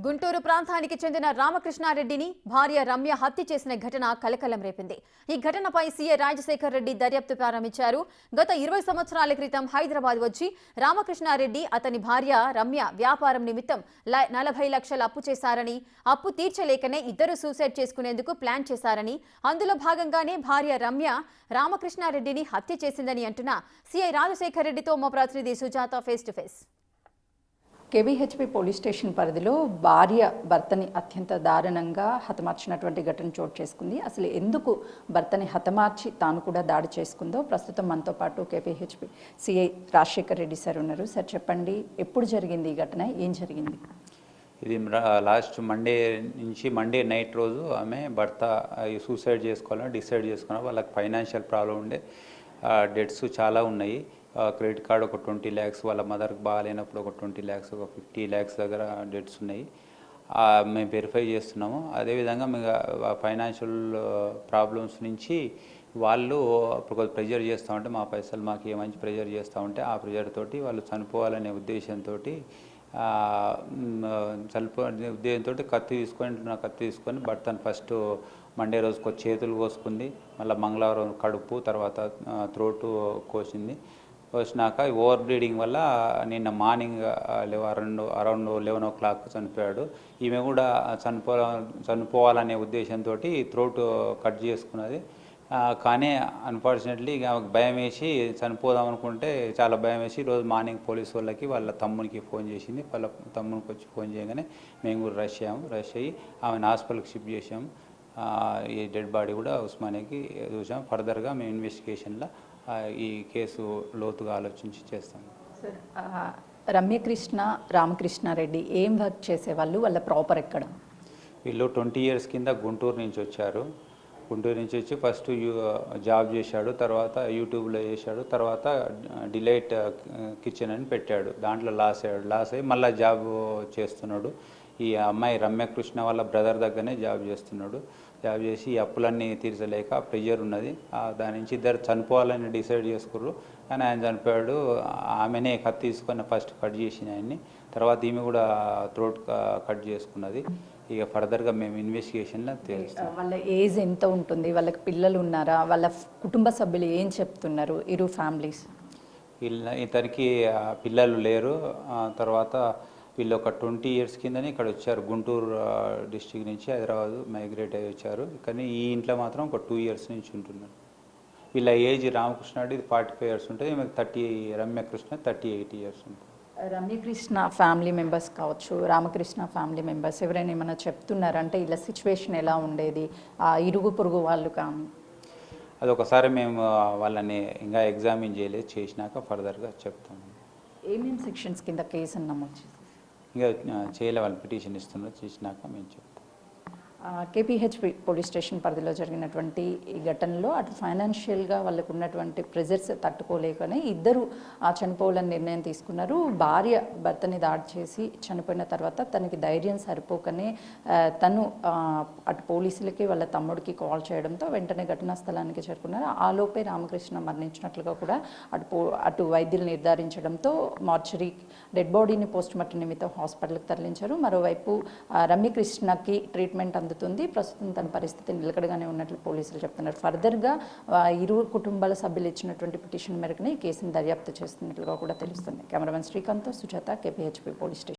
గుంటూరు ప్రాంతానికి చెందిన రామకృష్ణారెడ్డిని భార్య రమ్య హత్య చేసిన ఘటన కలకలం రేపింది. ఈ ఘటనపై సీఐ రాజశేఖర్ రెడ్డి దర్యాప్తు ప్రారంభించారు. గత 20 సంవత్సరాల క్రితం హైదరాబాద్ వచ్చి రామకృష్ణారెడ్డి అతని భార్య రమ్య వ్యాపారం నిమిత్తం 40 లక్షల అప్పు చేశారని, అప్పు తీర్చలేకనే ఇద్దరు సూసైడ్ చేసుకునేందుకు ప్లాన్ చేశారని, అందులో భాగంగానే భార్య రమ్య రామకృష్ణారెడ్డిని హత్య చేసిందని అంటున్న సీఐ రాజశేఖర్ రెడ్డితో మా ప్రతినిధి Sujatha face to face. KBHP police station పరిధిలో భార్య భర్తని అత్యంత దారుణంగా హతమార్చినటువంటి ఘటన చోటు చేసుకుంది. అసలు ఎందుకు భర్తని హతమార్చి తాను కూడా దాడి చేసుకుందో ప్రస్తుతం మనతో పాటు కేబీహెచ్పీ సిఐ రాజశేఖర్ రెడ్డి సార్ ఉన్నారు. సార్ చెప్పండి, ఎప్పుడు జరిగింది ఈ ఘటన, ఏం జరిగింది? ఇది లాస్ట్ మండే నైట్ రోజు ఆమె భర్త సూసైడ్ చేసుకోవాలని డిసైడ్ చేసుకున్నారు. వాళ్ళకి ఫైనాన్షియల్ ప్రాబ్లం ఉండే, డెట్స్ చాలా ఉన్నాయి. క్రెడిట్ కార్డ్ ఒక 20 lakhs, వాళ్ళ మదర్కి బాగాలేనప్పుడు ఒక 20 lakhs, ఒక 50 lakhs దగ్గర డెట్స్ ఉన్నాయి. మేము వెరిఫై చేస్తున్నాము. అదేవిధంగా మేము ఫైనాన్షియల్ ప్రాబ్లమ్స్ నుంచి వాళ్ళు ఇప్పుడు ప్రెజర్ చేస్తూ ఉంటే, మా పైసలు మాకు ఏమంచి ప్రెజర్ చేస్తూ ఉంటే ఆ ప్రెజర్ తోటి వాళ్ళు చనిపోవాలనే ఉద్దేశంతో కత్తి తీసుకొని భర్తను ఫస్ట్ మండే రోజుకు చేతులు కోసుకుంది, మళ్ళీ మంగళవారం కడుపు, తర్వాత త్రోటు కోసినాక ఓవర్ బ్లీడింగ్ వల్ల నిన్న మార్నింగ్ అరౌండ్ 11 o'clock చనిపోయాడు. ఈమె కూడా చనిపోవాలనే ఉద్దేశంతో త్రోట్ కట్ చేసుకున్నది. కానీ అన్ఫార్చునేట్లీ భయం వేసి చనిపోదాం అనుకుంటే చాలా భయం వేసి ఈరోజు మార్నింగ్ పోలీసు వాళ్ళకి వాళ్ళ తమ్మునికి ఫోన్ చేసింది. వాళ్ళ తమ్మునికి వచ్చి ఫోన్ చేయగానే మేము కూడా రష్ అయ్యి ఆమెను హాస్పిటల్కి షిఫ్ట్ చేసాము. ఈ డెడ్ బాడీ కూడా ఉస్మానియాకి చూసాం. ఫర్దర్గా మేము ఇన్వెస్టిగేషన్లో ఈ కేసు లోతుగా ఆలోచించి చేస్తాము. సార్, రమ్యకృష్ణ రామకృష్ణారెడ్డి ఏం వర్క్ చేసేవాళ్ళు, వాళ్ళ ప్రాపర్ ఎక్కడ? వీళ్ళు 20 years కింద గుంటూరు నుంచి వచ్చారు. గుంటూరు నుంచి వచ్చి ఫస్ట్ జాబ్ చేశాడు, తర్వాత యూట్యూబ్లో చేశాడు, తర్వాత డిలైట్ కిచెన్ అని పెట్టాడు. దాంట్లో లాస్ అయ్యి మళ్ళీ జాబ్ చేస్తున్నాడు. ఈ అమ్మాయి రమ్యకృష్ణ వాళ్ళ బ్రదర్ దగ్గరనే జాబ్ చేసి ఈ అప్పులన్నీ తీర్చలేక ప్రెజర్ ఉన్నది. దాని నుంచి ఇద్దరు చనిపోవాలని డిసైడ్ చేసుకుర్రు. కానీ ఆయన చనిపోయాడు. ఆమెనే కత్తి తీసుకొని ఫస్ట్ కట్ చేసిన ఆయన్ని, తర్వాత ఈమె కూడా త్రోట్ కట్ చేసుకున్నది. ఇక ఫర్దర్గా మేము ఇన్వెస్టిగేషన్లో తెలుస్తాం. వాళ్ళ ఏజ్ ఎంత ఉంటుంది, వాళ్ళకి పిల్లలు ఉన్నారా, వాళ్ళ కుటుంబ సభ్యులు ఏం చెప్తున్నారు, ఇరు ఫ్యామిలీస్? ఇతనికి పిల్లలు లేరు. తర్వాత వీళ్ళు ఒక 20 years కిందనే ఇక్కడ వచ్చారు. గుంటూరు డిస్టిక్ నుంచి హైదరాబాద్ మైగ్రేట్ అయ్యి వచ్చారు. కానీ ఈ ఇంట్లో మాత్రం ఒక 2 years నుంచి ఉంటున్నారు. వీళ్ళ ఏజ్ రామకృష్ణ ఇది 45 years ఉంటుంది, ఈమెకు రమ్యకృష్ణ 38 years ఉంటుంది. రమ్యకృష్ణ ఫ్యామిలీ మెంబర్స్ కావచ్చు, రామకృష్ణ ఫ్యామిలీ మెంబర్స్ ఎవరైనా ఏమైనా చెప్తున్నారంటే ఇలా సిచ్యువేషన్ ఎలా ఉండేది, ఆ ఇరుగు పొరుగు వాళ్ళు కానీ? అది ఒకసారి మేము వాళ్ళని ఇంకా ఎగ్జామిన్ చేసినాక ఫర్దర్గా చెప్తాము. ఏమేమి సెక్షన్స్ కింద కేసు నమోదు చేశారు? ఇంకా చేయలే, వాళ్ళు పిటిషన్ ఇస్తున్నారు, చేసినాక మేము చెప్తాం. కేపీహెచ్పీ పోలీస్ స్టేషన్ పరిధిలో జరిగినటువంటి ఈ ఘటనలో అటు ఫైనాన్షియల్గా వాళ్ళకు ఉన్నటువంటి ప్రెజర్స్ తట్టుకోలేకనే ఇద్దరు చనిపోవాలని నిర్ణయం తీసుకున్నారు. భార్య భర్తని దాడి చేసి చనిపోయిన తర్వాత తనకి ధైర్యం సరిపోకనే తను అటు పోలీసులకి వాళ్ళ తమ్ముడికి కాల్ చేయడంతో వెంటనే ఘటనా స్థలానికి చేరుకున్నారు. ఆలోపే రామకృష్ణ మరణించినట్లుగా కూడా అటు వైద్యులు నిర్ధారించడంతో మార్చరీ డెడ్ బాడీని పోస్ట్మార్టం నిమిత్తం హాస్పిటల్కి తరలించారు. మరోవైపు రమ్యకృష్ణకి ట్రీట్మెంట్ ప్రస్తుతం తన పరిస్థితి నిలకడగానే ఉన్నట్లు పోలీసులు చెప్తున్నారు. ఫర్దర్గా ఇరు కుటుంబాల సభ్యులు ఇచ్చినటువంటి పిటిషన్ మేరకునే ఈ కేసును దర్యాప్తు చేస్తున్నట్లుగా కూడా తెలుస్తుంది. Cameraman Srikanth, Sujatha, KPHP police station.